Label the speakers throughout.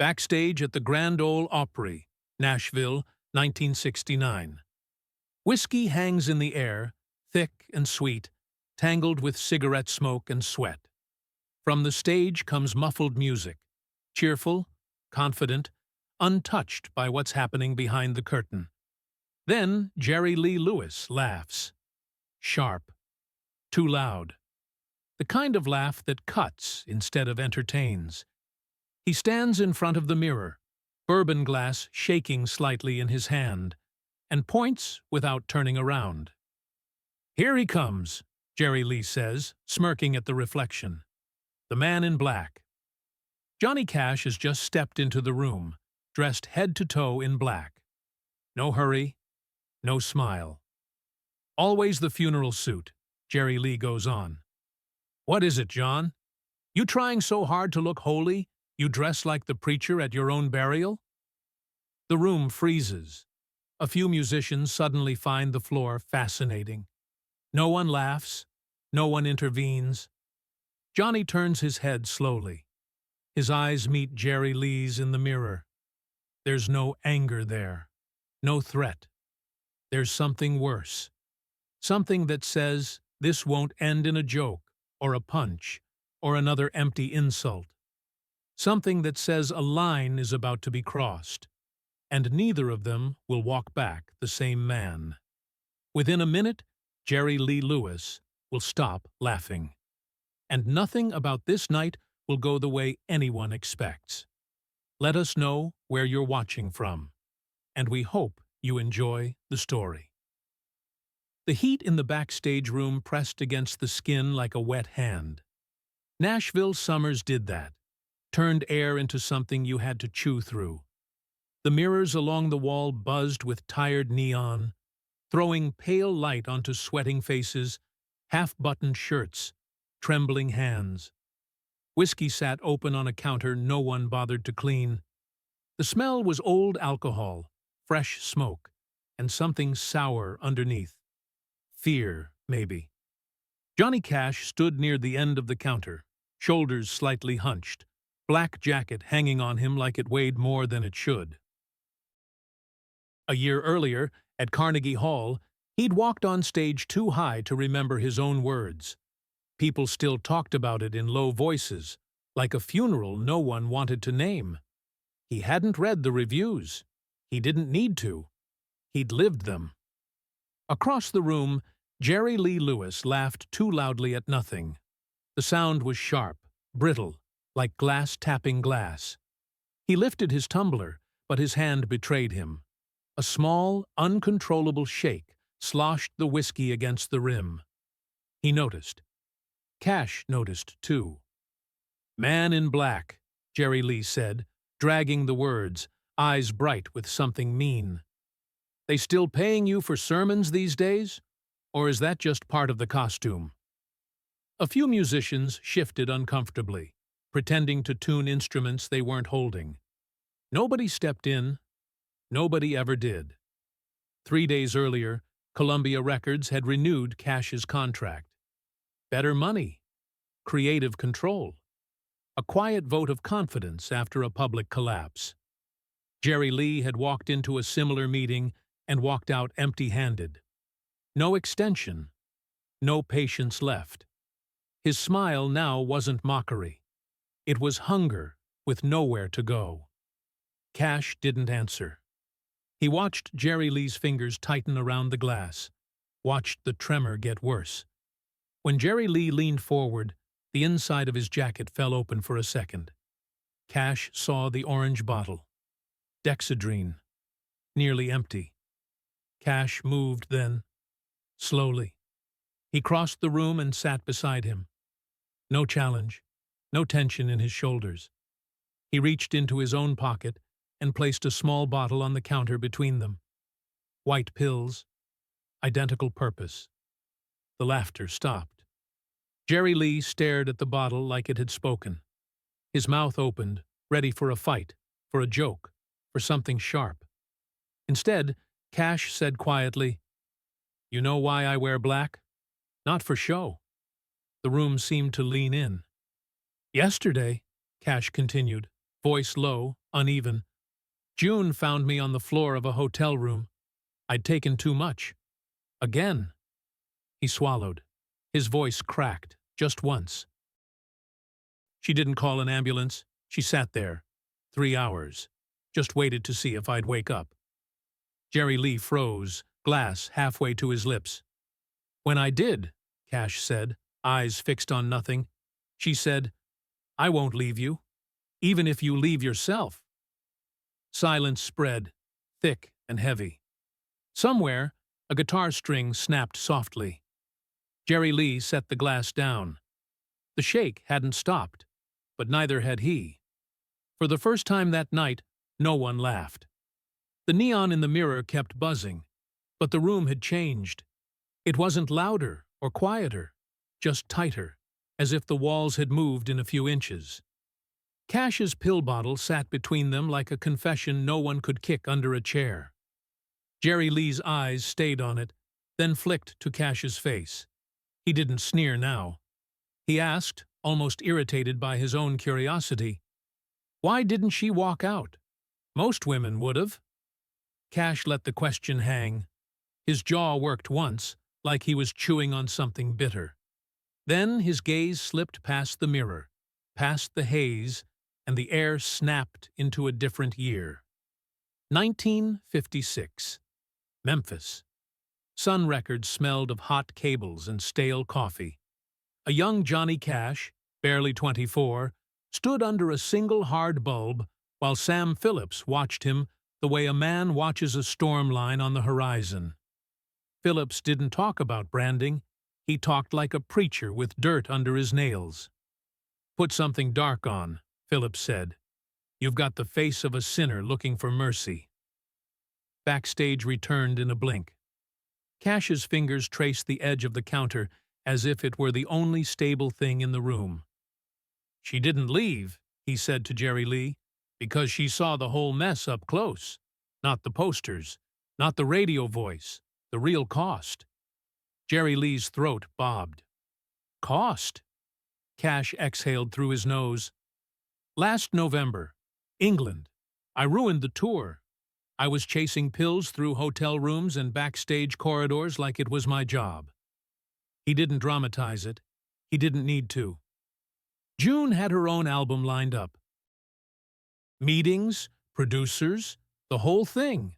Speaker 1: Backstage at the Grand Ole Opry, Nashville, 1969. Whiskey hangs in the air, thick and sweet, tangled with cigarette smoke and sweat. From the stage comes muffled music, cheerful, confident, untouched by what's happening behind the curtain. Then Jerry Lee Lewis laughs. Sharp. Too loud. The kind of laugh that cuts instead of entertains. He stands in front of the mirror, bourbon glass shaking slightly in his hand, and points without turning around. "Here he comes," Jerry Lee says, smirking at the reflection. "The man in black." Johnny Cash has just stepped into the room, dressed head to toe in black. No hurry, no smile. "Always the funeral suit," Jerry Lee goes on. "What is it, John? You trying so hard to look holy, you dress like the preacher at your own burial?" The room freezes. A few musicians suddenly find the floor fascinating. No one laughs, no one intervenes. Johnny turns his head slowly. His eyes meet Jerry Lee's in the mirror. There's no anger there, no threat. There's something worse. Something that says this won't end in a joke, or a punch, or another empty insult. Something that says a line is about to be crossed, and neither of them will walk back the same man. Within a minute, Jerry Lee Lewis will stop laughing. And nothing about this night will go the way anyone expects. Let us know where you're watching from, and we hope you enjoy the story. The heat in the backstage room pressed against the skin like a wet hand. Nashville summers did that, turned air into something you had to chew through. The mirrors along the wall buzzed with tired neon, throwing pale light onto sweating faces, half-buttoned shirts, trembling hands. Whiskey sat open on a counter no one bothered to clean. The smell was old alcohol, fresh smoke, and something sour underneath. Fear, maybe. Johnny Cash stood near the end of the counter, shoulders slightly hunched, black jacket hanging on him like it weighed more than it should. A year earlier, at Carnegie Hall, he'd walked on stage too high to remember his own words. People still talked about it in low voices, like a funeral no one wanted to name. He hadn't read the reviews. He didn't need to. He'd lived them. Across the room, Jerry Lee Lewis laughed too loudly at nothing. The sound was sharp, brittle, like glass tapping glass. He lifted his tumbler, but his hand betrayed him. A small, uncontrollable shake sloshed the whiskey against the rim. He noticed. Cash noticed, too. "Man in black," Jerry Lee said, dragging the words, eyes bright with something mean. "They still paying you for sermons these days? Or is that just part of the costume?" A few musicians shifted uncomfortably, pretending to tune instruments they weren't holding. Nobody stepped in. Nobody ever did. 3 days earlier, Columbia Records had renewed Cash's contract. Better money. Creative control. A quiet vote of confidence after a public collapse. Jerry Lee had walked into a similar meeting and walked out empty-handed. No extension. No patience left. His smile now wasn't mockery. It was hunger with nowhere to go. Cash didn't answer. He watched Jerry Lee's fingers tighten around the glass, watched the tremor get worse. When Jerry Lee leaned forward, the inside of his jacket fell open for a second. Cash saw the orange bottle. Dexedrine. Nearly empty. Cash moved then. Slowly. He crossed the room and sat beside him. No challenge, no tension in his shoulders. He reached into his own pocket and placed a small bottle on the counter between them. White pills, identical purpose. The laughter stopped. Jerry Lee stared at the bottle like it had spoken. His mouth opened, ready for a fight, for a joke, for something sharp. Instead, Cash said quietly, "You know why I wear black? Not for show." The room seemed to lean in. "Yesterday," Cash continued, voice low, uneven. June found me on the floor of a hotel room. I'd taken too much. Again. He swallowed. His voice cracked, just once. She didn't call an ambulance. She sat there. 3 hours. Just waited to see if I'd wake up. Jerry Lee froze, glass halfway to his lips. When I did, Cash said, eyes fixed on nothing, she said, I won't leave you, even if you leave yourself. Silence spread, thick and heavy. Somewhere, a guitar string snapped softly. Jerry Lee set the glass down. The shake hadn't stopped, but neither had he. For the first time that night, no one laughed. The neon in the mirror kept buzzing, but the room had changed. It wasn't louder or quieter, just tighter, as if the walls had moved in a few inches. Cash's pill bottle sat between them like a confession no one could kick under a chair. Jerry Lee's eyes stayed on it, then flicked to Cash's face. He didn't sneer now. He asked, almost irritated by his own curiosity, why didn't she walk out? Most women would have. Cash let the question hang. His jaw worked once, like he was chewing on something bitter. Then his gaze slipped past the mirror, past the haze, and the air snapped into a different year. 1956. Memphis. Sun Records smelled of hot cables and stale coffee. A young Johnny Cash, barely 24, stood under a single hard bulb while Sam Phillips watched him the way a man watches a storm line on the horizon. Phillips didn't talk about branding. He talked like a preacher with dirt under his nails. Put something dark on, Phillips said. You've got the face of a sinner looking for mercy. Backstage returned in a blink. Cash's fingers traced the edge of the counter as if it were the only stable thing in the room. She didn't leave, he said to Jerry Lee, because she saw the whole mess up close. Not the posters, not the radio voice, the real cost. Jerry Lee's throat bobbed. Cost? Cash exhaled through his nose. Last November, England. I ruined the tour. I was chasing pills through hotel rooms and backstage corridors like it was my job. He didn't dramatize it. He didn't need to. June had her own album lined up. Meetings, producers, the whole thing.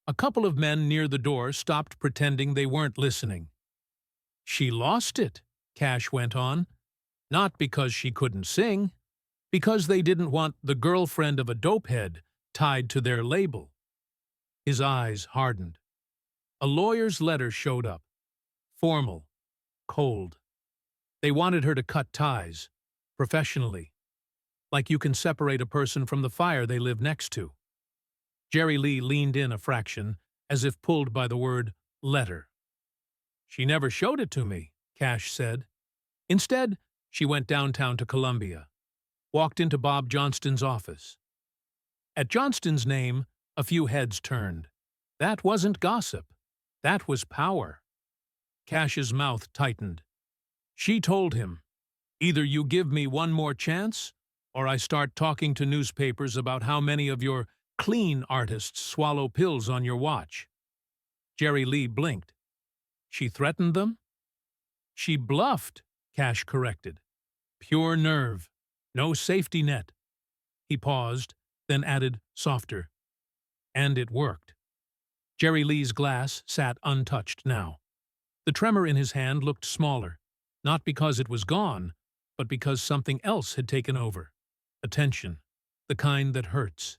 Speaker 1: A couple of men near the door stopped pretending they weren't listening. She lost it, Cash went on. Not because she couldn't sing, because they didn't want the girlfriend of a dopehead tied to their label. His eyes hardened. A lawyer's letter showed up. Formal. Cold. They wanted her to cut ties. Professionally. Like you can separate a person from the fire they live next to. Jerry Lee leaned in a fraction, as if pulled by the word letter. She never showed it to me, Cash said. Instead, she went downtown to Columbia. Walked into Bob Johnston's office. At Johnston's name, a few heads turned. That wasn't gossip. That was power. Cash's mouth tightened. She told him, either you give me one more chance, or I start talking to newspapers about how many of your clean artists swallow pills on your watch. Jerry Lee blinked. She threatened them? She bluffed, Cash corrected. Pure nerve. No safety net. He paused, then added, softer. And it worked. Jerry Lee's glass sat untouched now. The tremor in his hand looked smaller, not because it was gone, but because something else had taken over. Attention, the kind that hurts.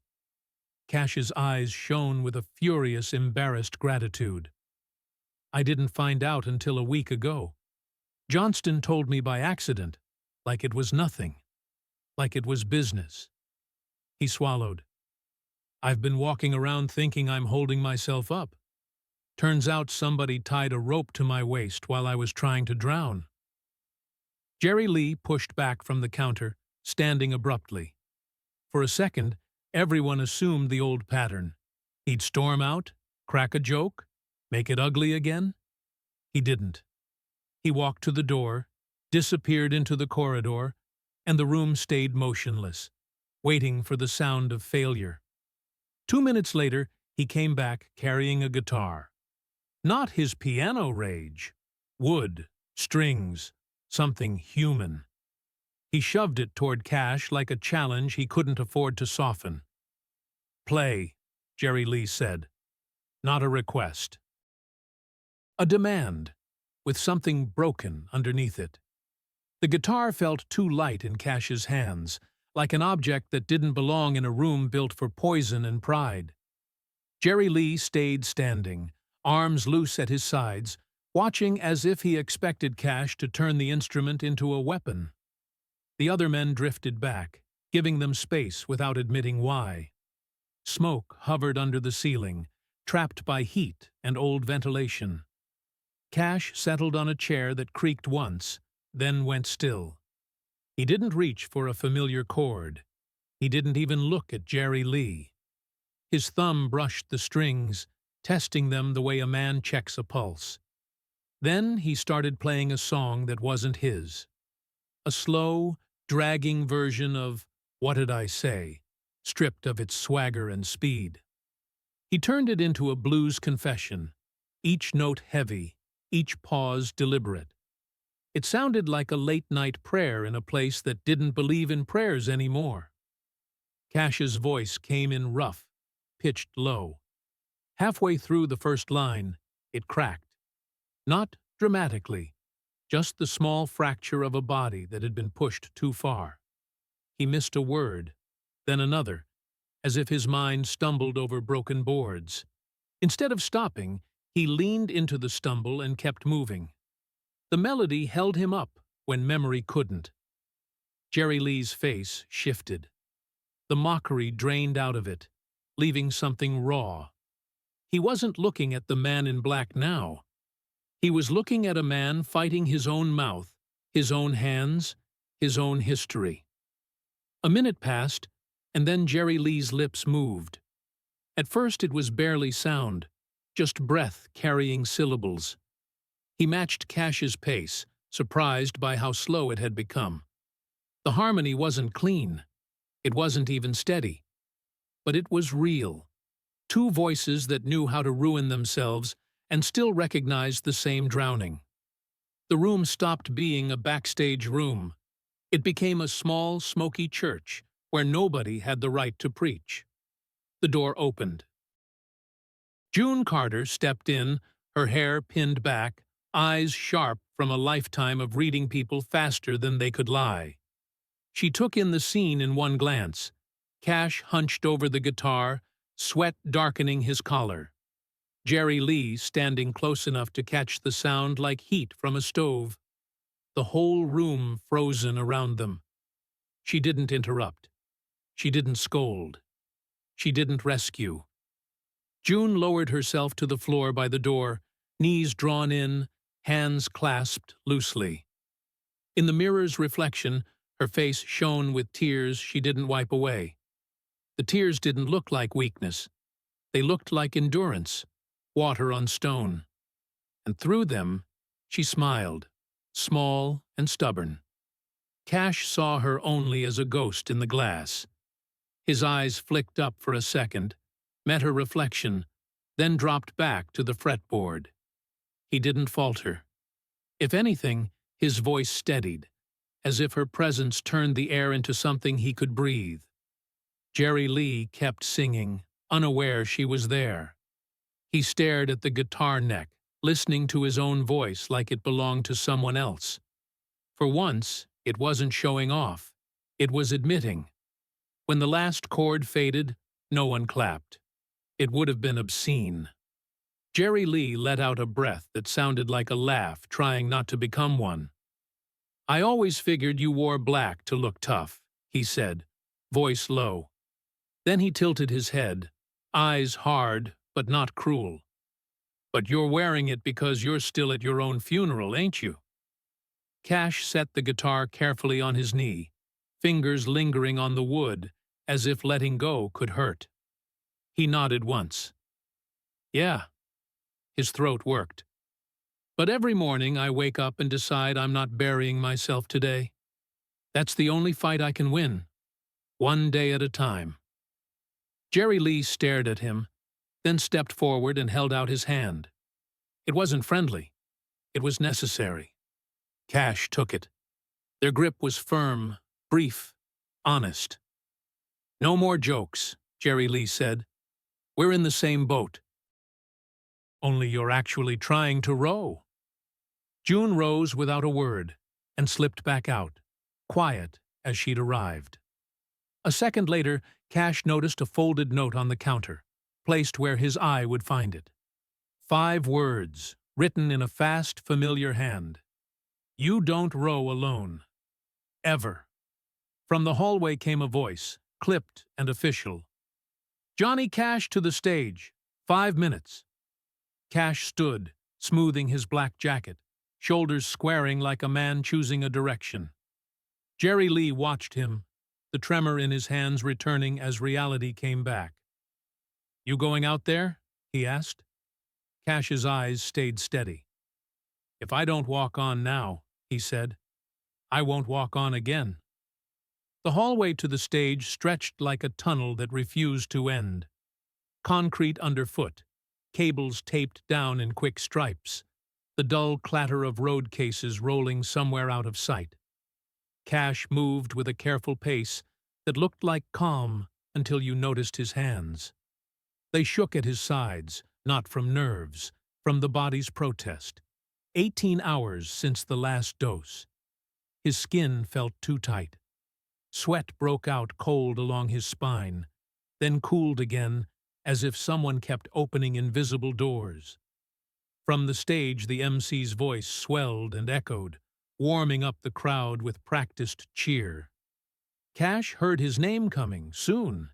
Speaker 1: Cash's eyes shone with a furious, embarrassed gratitude. I didn't find out until a week ago. Johnston told me by accident, like it was nothing, like it was business. He swallowed. I've been walking around thinking I'm holding myself up. Turns out somebody tied a rope to my waist while I was trying to drown. Jerry Lee pushed back from the counter, standing abruptly. For a second, everyone assumed the old pattern. He'd storm out, crack a joke, make it ugly again. He didn't. He walked to the door, disappeared into the corridor, and the room stayed motionless. waiting for the sound of failure. 2 minutes later, he came back carrying a guitar. Not his piano rage. Wood, strings, something human. He shoved it toward Cash like a challenge he couldn't afford to soften. "Play," Jerry Lee said. Not a request. A demand, with something broken underneath it. The guitar felt too light in Cash's hands, like an object that didn't belong in a room built for poison and pride. Jerry Lee stayed standing, arms loose at his sides, watching as if he expected Cash to turn the instrument into a weapon. The other men drifted back, giving them space without admitting why. Smoke hovered under the ceiling, trapped by heat and old ventilation. Cash settled on a chair that creaked once, then went still. He didn't reach for a familiar chord. He didn't even look at Jerry Lee. His thumb brushed the strings, testing them the way a man checks a pulse. Then he started playing a song that wasn't his. A slow, dragging version of "What Did I Say?" stripped of its swagger and speed. He turned it into a blues confession, each note heavy, each pause deliberate. It sounded like a late-night prayer in a place that didn't believe in prayers anymore. Cash's voice came in rough, pitched low. Halfway through the first line, it cracked. Not dramatically, just the small fracture of a body that had been pushed too far. He missed a word, then another, as if his mind stumbled over broken boards. Instead of stopping, he leaned into the stumble and kept moving. The melody held him up when memory couldn't. Jerry Lee's face shifted. The mockery drained out of it, leaving something raw. He wasn't looking at the man in black now. He was looking at a man fighting his own mouth, his own hands, his own history. A minute passed, and then Jerry Lee's lips moved. At first it was barely sound, just breath carrying syllables. He matched Cash's pace, surprised by how slow it had become. The harmony wasn't clean. It wasn't even steady. But it was real. Two voices that knew how to ruin themselves and still recognized the same drowning. The room stopped being a backstage room. It became a small, smoky church where nobody had the right to preach. The door opened. June Carter stepped in, her hair pinned back, eyes sharp from a lifetime of reading people faster than they could lie. She took in the scene in one glance. Cash hunched over the guitar, sweat darkening his collar. Jerry Lee standing close enough to catch the sound like heat from a stove. The whole room frozen around them. She didn't interrupt. She didn't scold. She didn't rescue. June lowered herself to the floor by the door, knees drawn in, hands clasped loosely. In the mirror's reflection, her face shone with tears she didn't wipe away. The tears didn't look like weakness. They looked like endurance, water on stone. And through them, she smiled, small and stubborn. Cash saw her only as a ghost in the glass. His eyes flicked up for a second, met her reflection, then dropped back to the fretboard. He didn't falter. If anything, his voice steadied, as if her presence turned the air into something he could breathe. Jerry Lee kept singing, unaware she was there. He stared at the guitar neck, listening to his own voice like it belonged to someone else. For once, it wasn't showing off. It was admitting. When the last chord faded, no one clapped. It would have been obscene. Jerry Lee let out a breath that sounded like a laugh, trying not to become one. "I always figured you wore black to look tough," he said, voice low. Then he tilted his head, eyes hard but not cruel. "But you're wearing it because you're still at your own funeral, ain't you?" Cash set the guitar carefully on his knee, fingers lingering on the wood, as if letting go could hurt. He nodded once. "Yeah." His throat worked. "But every morning I wake up and decide I'm not burying myself today. That's the only fight I can win. one day at a time. Jerry Lee stared at him, then stepped forward and held out his hand. It wasn't friendly. It was necessary. Cash took it. Their grip was firm, brief, honest. "No more jokes," Jerry Lee said. "We're in the same boat. Only you're actually trying to row." June rose without a word and slipped back out, quiet as she'd arrived. A second later, Cash noticed a folded note on the counter, placed where his eye would find it. 5 words, written in a fast, familiar hand. "You don't row alone. Ever." From the hallway came a voice, clipped and official. "Johnny Cash to the stage. 5 minutes." Cash stood, smoothing his black jacket, shoulders squaring like a man choosing a direction. Jerry Lee watched him, the tremor in his hands returning as reality came back. "You going out there?" he asked. Cash's eyes stayed steady. "If I don't walk on now," he said, "I won't walk on again." The hallway to the stage stretched like a tunnel that refused to end. Concrete underfoot, cables taped down in quick stripes, the dull clatter of road cases rolling somewhere out of sight. Cash moved with a careful pace that looked like calm until you noticed his hands. They shook at his sides, not from nerves, from the body's protest. 18 hours since the last dose. His skin felt too tight. Sweat broke out cold along his spine, then cooled again as if someone kept opening invisible doors. From the stage, the MC's voice swelled and echoed, warming up the crowd with practiced cheer. Cash heard his name coming, soon,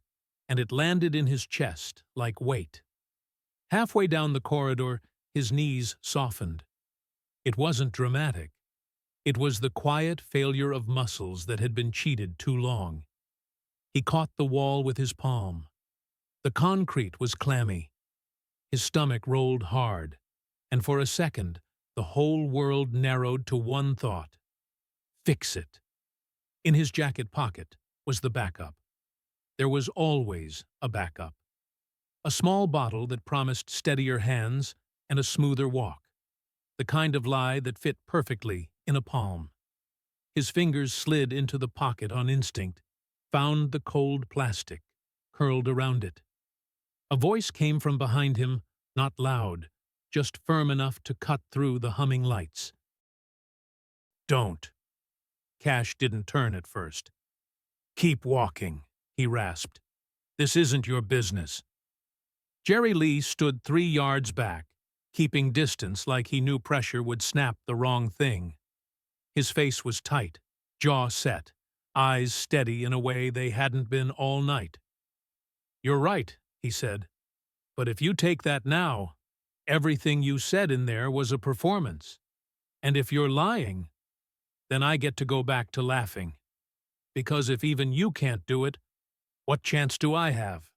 Speaker 1: and it landed in his chest like weight. Halfway down the corridor, his knees softened. It wasn't dramatic. It was the quiet failure of muscles that had been cheated too long. He caught the wall with his palm. The concrete was clammy. His stomach rolled hard, and for a second, the whole world narrowed to one thought. Fix it. In his jacket pocket was the backup. There was always a backup. A small bottle that promised steadier hands and a smoother walk. The kind of lie that fit perfectly in a palm. His fingers slid into the pocket on instinct, found the cold plastic, curled around it. A voice came from behind him, not loud, just firm enough to cut through the humming lights. "Don't." Cash didn't turn at first. "Keep walking," he rasped. "This isn't your business." Jerry Lee stood 3 yards back, keeping distance like he knew pressure would snap the wrong thing. His face was tight, jaw set, eyes steady in a way they hadn't been all night. "You're right," he said. "But if you take that now, everything you said in there was a performance. And if you're lying, then I get to go back to laughing. Because if even you can't do it, what chance do I have?"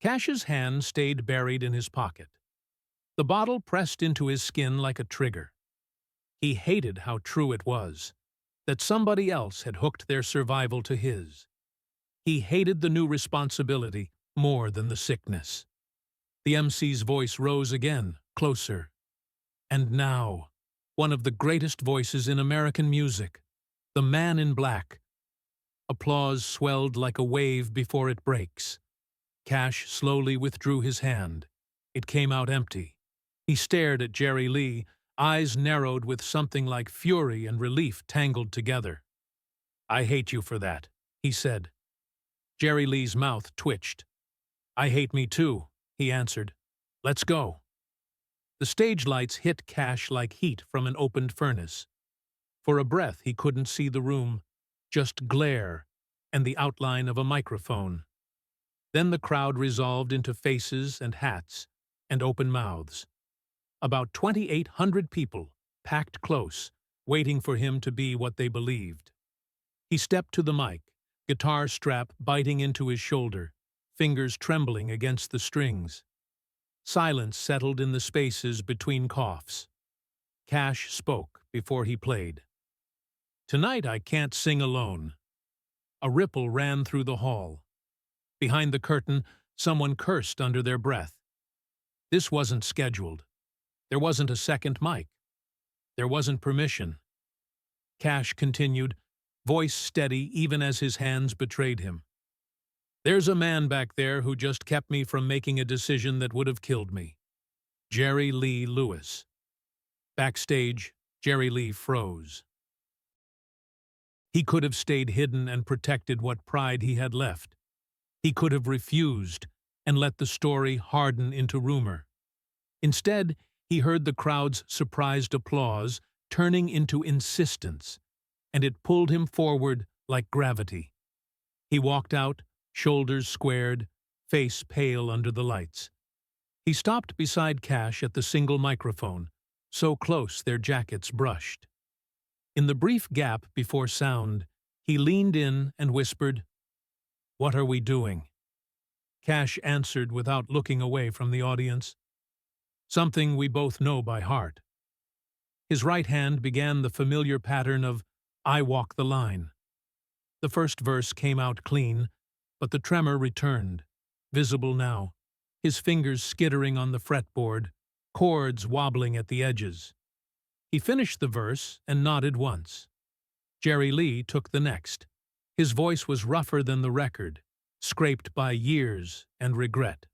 Speaker 1: Cash's hand stayed buried in his pocket. The bottle pressed into his skin like a trigger. He hated how true it was, that somebody else had hooked their survival to his. He hated the new responsibility more than the sickness. The MC's voice rose again, closer. And now, one of the greatest voices in American music, the Man in Black. Applause swelled like a wave before it breaks. Cash slowly withdrew his hand. It came out empty. He stared at Jerry Lee, eyes narrowed with something like fury and relief tangled together. "I hate you for that," he said. Jerry Lee's mouth twitched. "I hate me too," he answered. "Let's go." The stage lights hit Cash like heat from an opened furnace. For a breath he couldn't see the room, just glare and the outline of a microphone. Then the crowd resolved into faces and hats and open mouths. About 2,800 people, packed close, waiting for him to be what they believed. He stepped to the mic, guitar strap biting into his shoulder, fingers trembling against the strings. Silence settled in the spaces between coughs. Cash spoke before he played. "Tonight I can't sing alone. A ripple ran through the hall. Behind the curtain, someone cursed under their breath. This wasn't scheduled. There wasn't a second mic. There wasn't permission. Cash continued, voice steady even as his hands betrayed him. There's a man back there who just kept me from making a decision that would have killed me. Jerry Lee Lewis. Backstage, Jerry Lee froze. He could have stayed hidden and protected what pride he had left. He could have refused and let the story harden into rumor. Instead, he heard the crowd's surprised applause turning into insistence, and it pulled him forward like gravity. He walked out, shoulders squared, face pale under the lights. He stopped beside Cash at the single microphone, so close their jackets brushed. In the brief gap before sound, he leaned in and whispered, "What are we doing?" Cash answered without looking away from the audience, "Something we both know by heart." His right hand began the familiar pattern of "I Walk the Line." The first verse came out clean, but the tremor returned, visible now, his fingers skittering on the fretboard, chords wobbling at the edges. He finished the verse and nodded once. Jerry Lee took the next. His voice was rougher than the record, scraped by years and regret.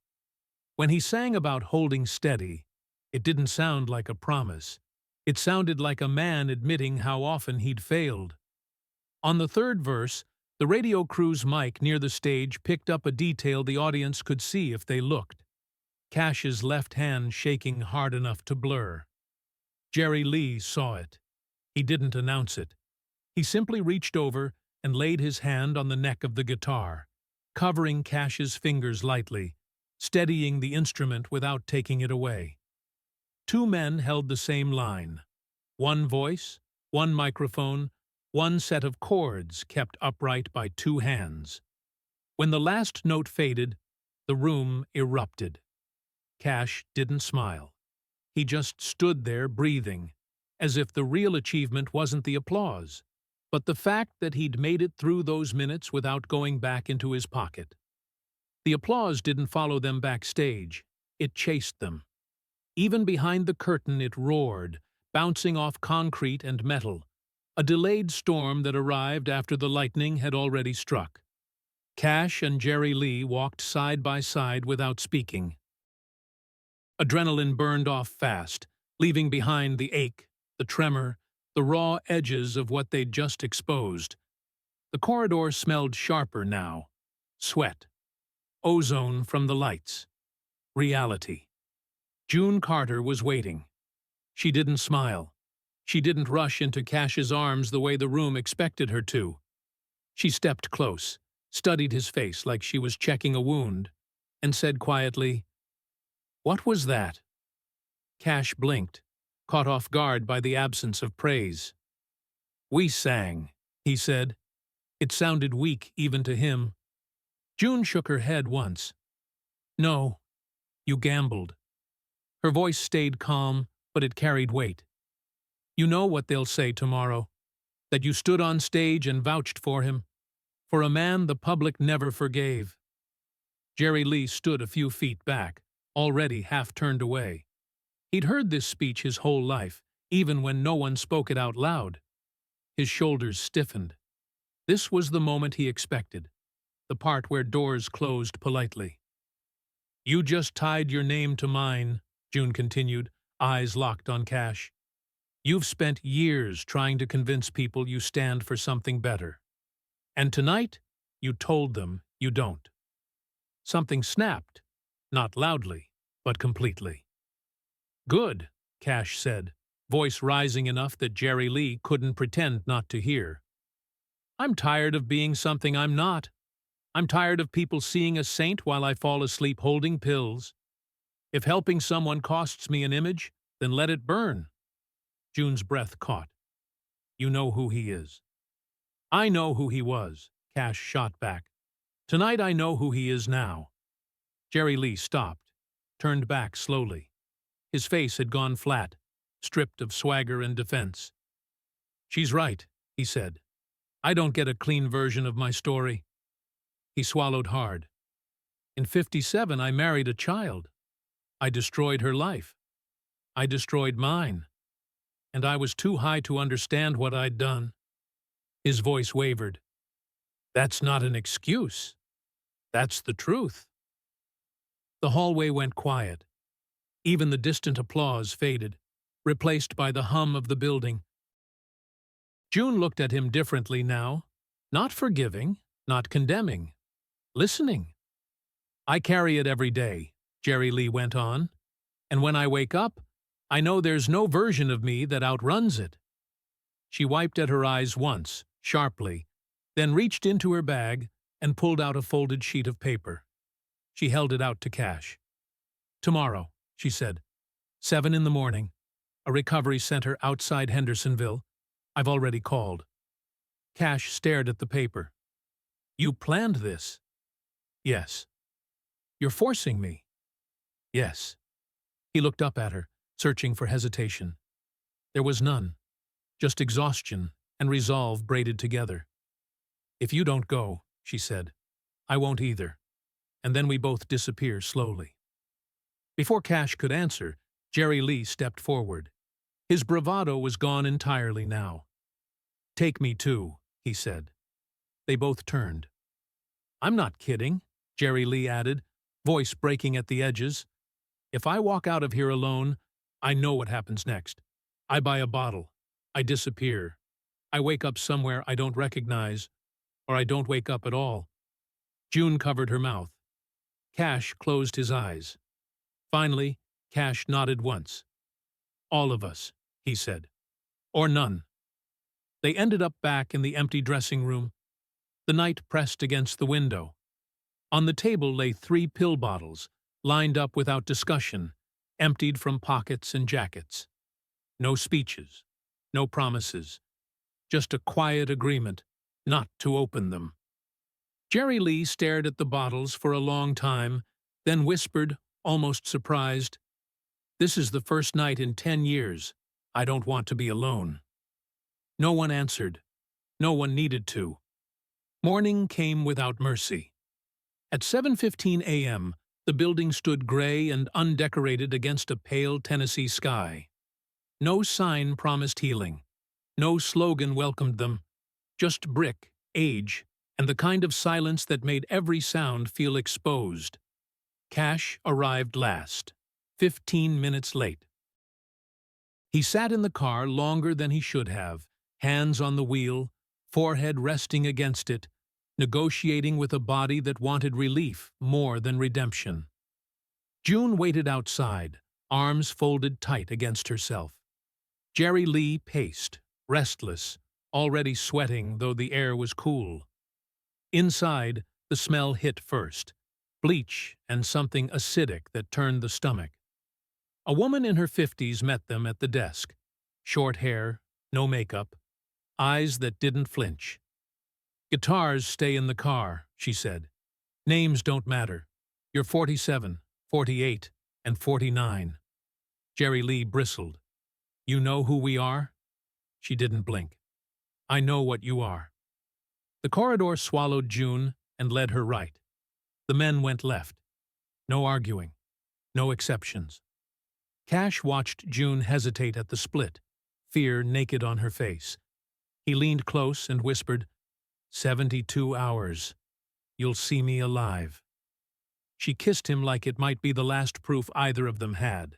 Speaker 1: When he sang about holding steady, it didn't sound like a promise. It sounded like a man admitting how often he'd failed. On the third verse, the radio crew's mic near the stage picked up a detail the audience could see if they looked. Cash's left hand shaking hard enough to blur. Jerry Lee saw it. He didn't announce it. He simply reached over and laid his hand on the neck of the guitar, covering Cash's fingers lightly, steadying the instrument without taking it away. Two men held the same line. One voice, one microphone, one set of chords kept upright by two hands. When the last note faded, the room erupted. Cash didn't smile. He just stood there breathing, as if the real achievement wasn't the applause, but the fact that he'd made it through those minutes without going back into his pocket. The applause didn't follow them backstage. It chased them. Even behind the curtain it roared, bouncing off concrete and metal, a delayed storm that arrived after the lightning had already struck. Cash and Jerry Lee walked side by side without speaking. Adrenaline burned off fast, leaving behind the ache, the tremor, the raw edges of what they'd just exposed. The corridor smelled sharper now. Sweat. Ozone from the lights. Reality. June Carter was waiting. She didn't smile. She didn't rush into Cash's arms the way the room expected her to. She stepped close, studied his face like she was checking a wound, and said quietly, "What was that?" Cash blinked, caught off guard by the absence of praise. "We sang," he said. It sounded weak even to him. June shook her head once. "No, you gambled." Her voice stayed calm, but it carried weight. "You know what they'll say tomorrow, that you stood on stage and vouched for him, for a man the public never forgave." Jerry Lee stood a few feet back, already half turned away. He'd heard this speech his whole life, even when no one spoke it out loud. His shoulders stiffened. This was the moment he expected, the part where doors closed politely. "You just tied your name to mine," June continued, eyes locked on Cash. "You've spent years trying to convince people you stand for something better. And tonight, you told them you don't." Something snapped, not loudly, but completely. "Good," Cash said, voice rising enough that Jerry Lee couldn't pretend not to hear. "I'm tired of being something I'm not. I'm tired of people seeing a saint while I fall asleep holding pills. If helping someone costs me an image, then let it burn." June's breath caught. "You know who he is." "I know who he was," Cash shot back. "Tonight I know who he is now." Jerry Lee stopped, turned back slowly. His face had gone flat, stripped of swagger and defense. "She's right," he said. I don't get a clean version of my story. He swallowed hard. In 57, I married a child. I destroyed her life. I destroyed mine. And I was too high to understand what I'd done. His voice wavered. That's not an excuse. That's the truth. The hallway went quiet. Even the distant applause faded, replaced by the hum of the building. June looked at him differently now, not forgiving, not condemning, listening. I carry it every day, Jerry Lee went on, and when I wake up, I know there's no version of me that outruns it. She wiped at her eyes once, sharply, then reached into her bag and pulled out a folded sheet of paper. She held it out to Cash. Tomorrow, she said. 7 in the morning. A recovery center outside Hendersonville. I've already called. Cash stared at the paper. You planned this? Yes. You're forcing me? Yes. He looked up at her, searching for hesitation. There was none, just exhaustion and resolve braided together. If you don't go, she said, I won't either. And then we both disappear slowly. Before Cash could answer, Jerry Lee stepped forward. His bravado was gone entirely now. Take me too, he said. They both turned. I'm not kidding, Jerry Lee added, voice breaking at the edges. If I walk out of here alone, I know what happens next. I buy a bottle. I disappear. I wake up somewhere I don't recognize, or I don't wake up at all. June covered her mouth. Cash closed his eyes. Finally, Cash nodded once. All of us, he said. Or none. They ended up back in the empty dressing room. The night pressed against the window. On the table lay 3 pill bottles, lined up without discussion, emptied from pockets and jackets. No speeches, no promises, just a quiet agreement not to open them. Jerry Lee stared at the bottles for a long time, then whispered, almost surprised, This is the first night in 10 years. I don't want to be alone. No one answered. No one needed to. Morning came without mercy. At 7:15 a.m., the building stood gray and undecorated against a pale Tennessee sky. No sign promised healing. No slogan welcomed them. Just brick, age, and the kind of silence that made every sound feel exposed. Cash arrived last, 15 minutes late. He sat in the car longer than he should have, hands on the wheel, forehead resting against it, negotiating with a body that wanted relief more than redemption. June waited outside, arms folded tight against herself. Jerry Lee paced, restless, already sweating though the air was cool. Inside, the smell hit first, bleach and something acidic that turned the stomach. A woman in her 50s met them at the desk. Short hair, no makeup, eyes that didn't flinch. Guitars stay in the car, she said. Names don't matter. You're 47, 48, and 49. Jerry Lee bristled. You know who we are? She didn't blink. I know what you are. The corridor swallowed June and led her right. The men went left. No arguing. No exceptions. Cash watched June hesitate at the split, fear naked on her face. He leaned close and whispered, 72 hours. You'll see me alive. She kissed him like it might be the last proof either of them had.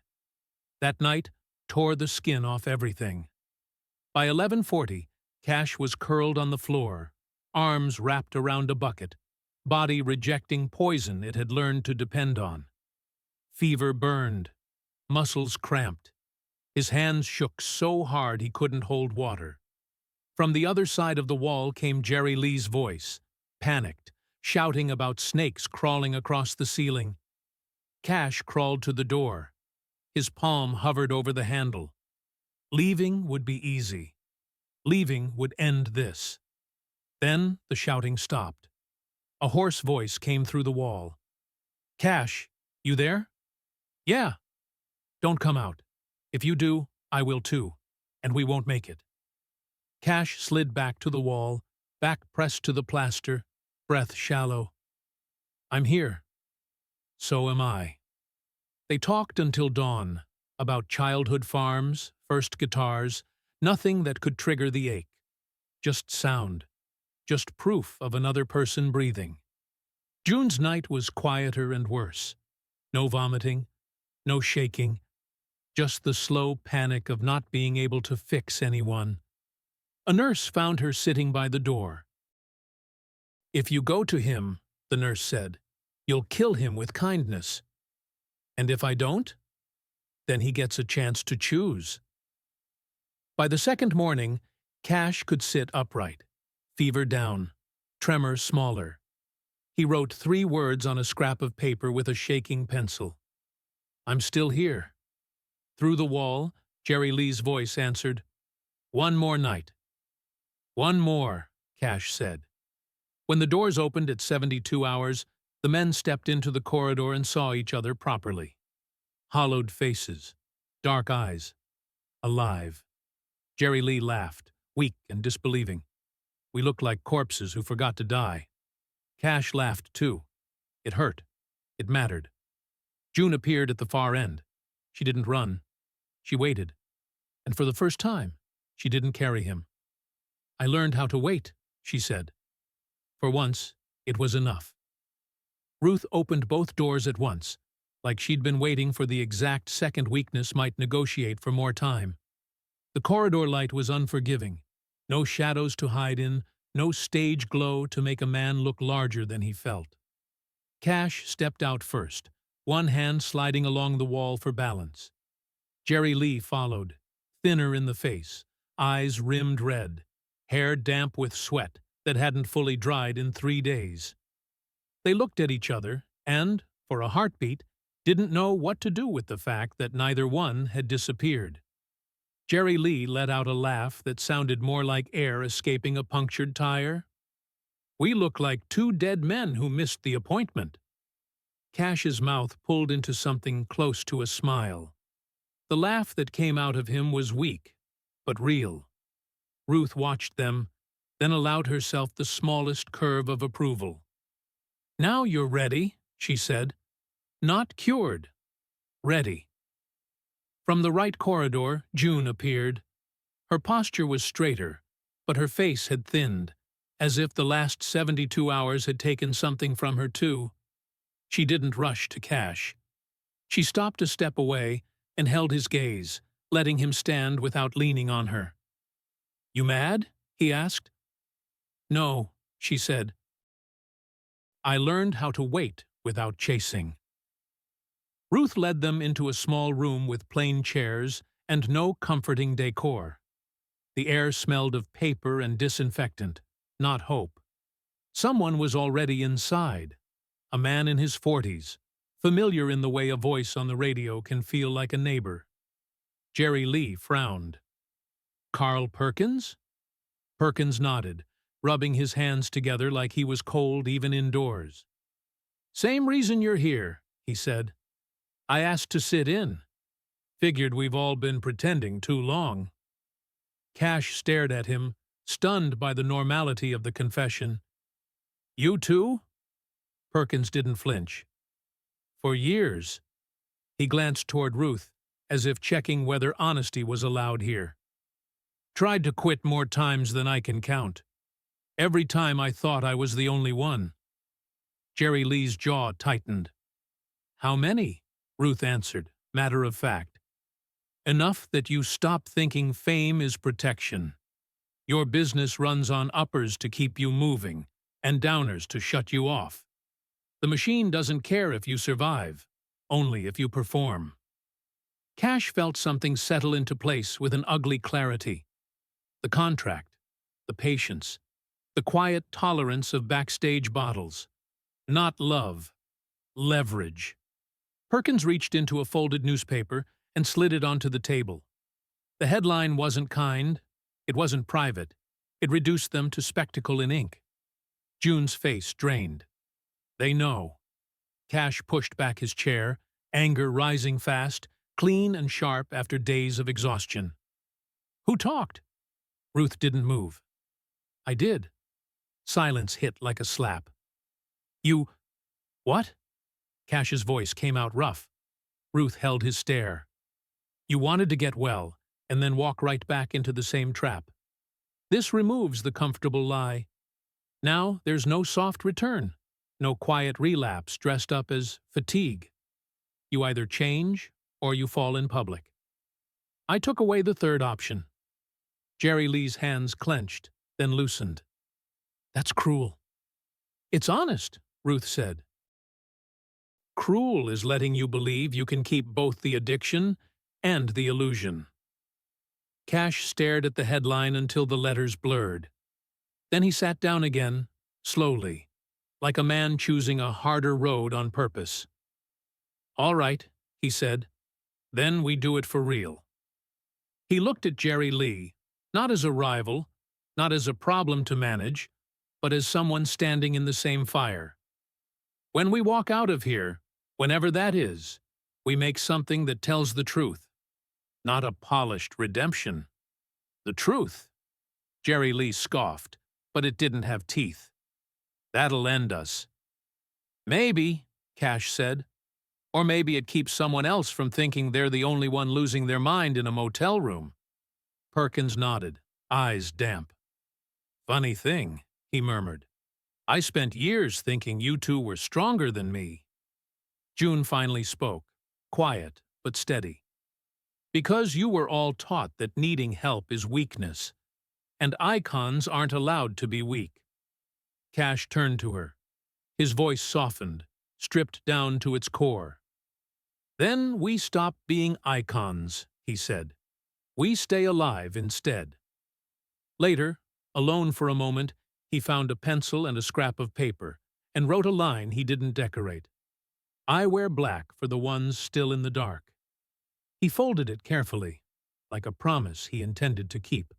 Speaker 1: That night tore the skin off everything. By 11:40, Cash was curled on the floor, arms wrapped around a bucket, body rejecting poison it had learned to depend on. Fever burned, muscles cramped. His hands shook so hard he couldn't hold water. From the other side of the wall came Jerry Lee's voice, panicked, shouting about snakes crawling across the ceiling. Cash crawled to the door. His palm hovered over the handle. Leaving would be easy. Leaving would end this. Then the shouting stopped. A hoarse voice came through the wall. Cash, you there? Yeah. Don't come out. If you do, I will too, and we won't make it. Cash slid back to the wall, back pressed to the plaster, breath shallow. I'm here. So am I. They talked until dawn, about childhood farms, first guitars, nothing that could trigger the ache. Just sound. Just proof of another person breathing. June's night was quieter and worse. No vomiting, no shaking, just the slow panic of not being able to fix anyone. A nurse found her sitting by the door. If you go to him, the nurse said, you'll kill him with kindness. And if I don't? Then he gets a chance to choose. By the second morning, Cash could sit upright, fever down, tremor smaller. He wrote 3 words on a scrap of paper with a shaking pencil. I'm still here. Through the wall, Jerry Lee's voice answered, One more night. One more, Cash said. When the doors opened at 72 hours, the men stepped into the corridor and saw each other properly. Hollowed faces, dark eyes, alive. Jerry Lee laughed, weak and disbelieving. We looked like corpses who forgot to die. Cash laughed too. It hurt. It mattered. June appeared at the far end. She didn't run. She waited. And for the first time, she didn't carry him. I learned how to wait, she said. For once, it was enough. Ruth opened both doors at once, like she'd been waiting for the exact second weakness might negotiate for more time. The corridor light was unforgiving. No shadows to hide in, no stage glow to make a man look larger than he felt. Cash stepped out first, one hand sliding along the wall for balance. Jerry Lee followed, thinner in the face, eyes rimmed red, hair damp with sweat that hadn't fully dried in 3 days. They looked at each other and, for a heartbeat, didn't know what to do with the fact that neither one had disappeared. Jerry Lee let out a laugh that sounded more like air escaping a punctured tire. We look like 2 dead men who missed the appointment. Cash's mouth pulled into something close to a smile. The laugh that came out of him was weak, but real. Ruth watched them, then allowed herself the smallest curve of approval. Now you're ready, she said. Not cured. Ready. From the right corridor, June appeared. Her posture was straighter, but her face had thinned, as if the last 72 hours had taken something from her too. She didn't rush to Cash. She stopped a step away and held his gaze, letting him stand without leaning on her. You mad? He asked. No, she said. I learned how to wait without chasing. Ruth led them into a small room with plain chairs and no comforting decor. The air smelled of paper and disinfectant, not hope. Someone was already inside, a man in his 40s, familiar in the way a voice on the radio can feel like a neighbor. Jerry Lee frowned. Carl Perkins? Perkins nodded, rubbing his hands together like he was cold even indoors. Same reason you're here, he said. I asked to sit in. Figured we've all been pretending too long. Cash stared at him, stunned by the normality of the confession. You too? Perkins didn't flinch. For years. He glanced toward Ruth, as if checking whether honesty was allowed here. Tried to quit more times than I can count. Every time I thought I was the only one. Jerry Lee's jaw tightened. How many? Ruth answered, matter of fact. Enough that you stop thinking fame is protection. Your business runs on uppers to keep you moving, and downers to shut you off. The machine doesn't care if you survive, only if you perform. Cash felt something settle into place with an ugly clarity. The contract, the patience, the quiet tolerance of Backstage bottles. Not love, leverage. Perkins reached into a folded newspaper and slid it onto the table. The headline wasn't kind, it wasn't private. It reduced them to spectacle in ink. June's face drained. They know. Cash pushed back his chair, anger rising fast, clean and sharp after days of exhaustion. Who talked? Ruth didn't move. I did. Silence hit like a slap. You… what? Cash's voice came out rough. Ruth held his stare. You wanted to get well, and then walk right back into the same trap. This removes the comfortable lie. Now there's no soft return, no quiet relapse dressed up as fatigue. You either change or you fall in public. I took away the third option. Jerry Lee's hands clenched, then loosened. That's cruel. It's honest, Ruth said. Cruel is letting you believe you can keep both the addiction and the illusion. Cash stared at the headline until the letters blurred. Then he sat down again, slowly, like a man choosing a harder road on purpose. All right, he said. Then we do it for real. He looked at Jerry Lee, not as a rival, not as a problem to manage, but as someone standing in the same fire. When we walk out of here, whenever that is, we make something that tells the truth. Not a polished redemption. The truth. Jerry Lee scoffed, but it didn't have teeth. That'll end us. Maybe, Cash said. Or maybe it keeps someone else from thinking they're the only one losing their mind in a motel room. Perkins nodded, eyes damp. Funny thing, he murmured. I spent years thinking you two were stronger than me. June finally spoke, quiet but steady. Because you were all taught that needing help is weakness, and icons aren't allowed to be weak. Cash turned to her. His voice softened, stripped down to its core. Then we stop being icons, he said. We stay alive instead. Later, alone for a moment, he found a pencil and a scrap of paper and wrote a line he didn't decorate. I wear black for the ones still in the dark. He folded it carefully, like a promise he intended to keep.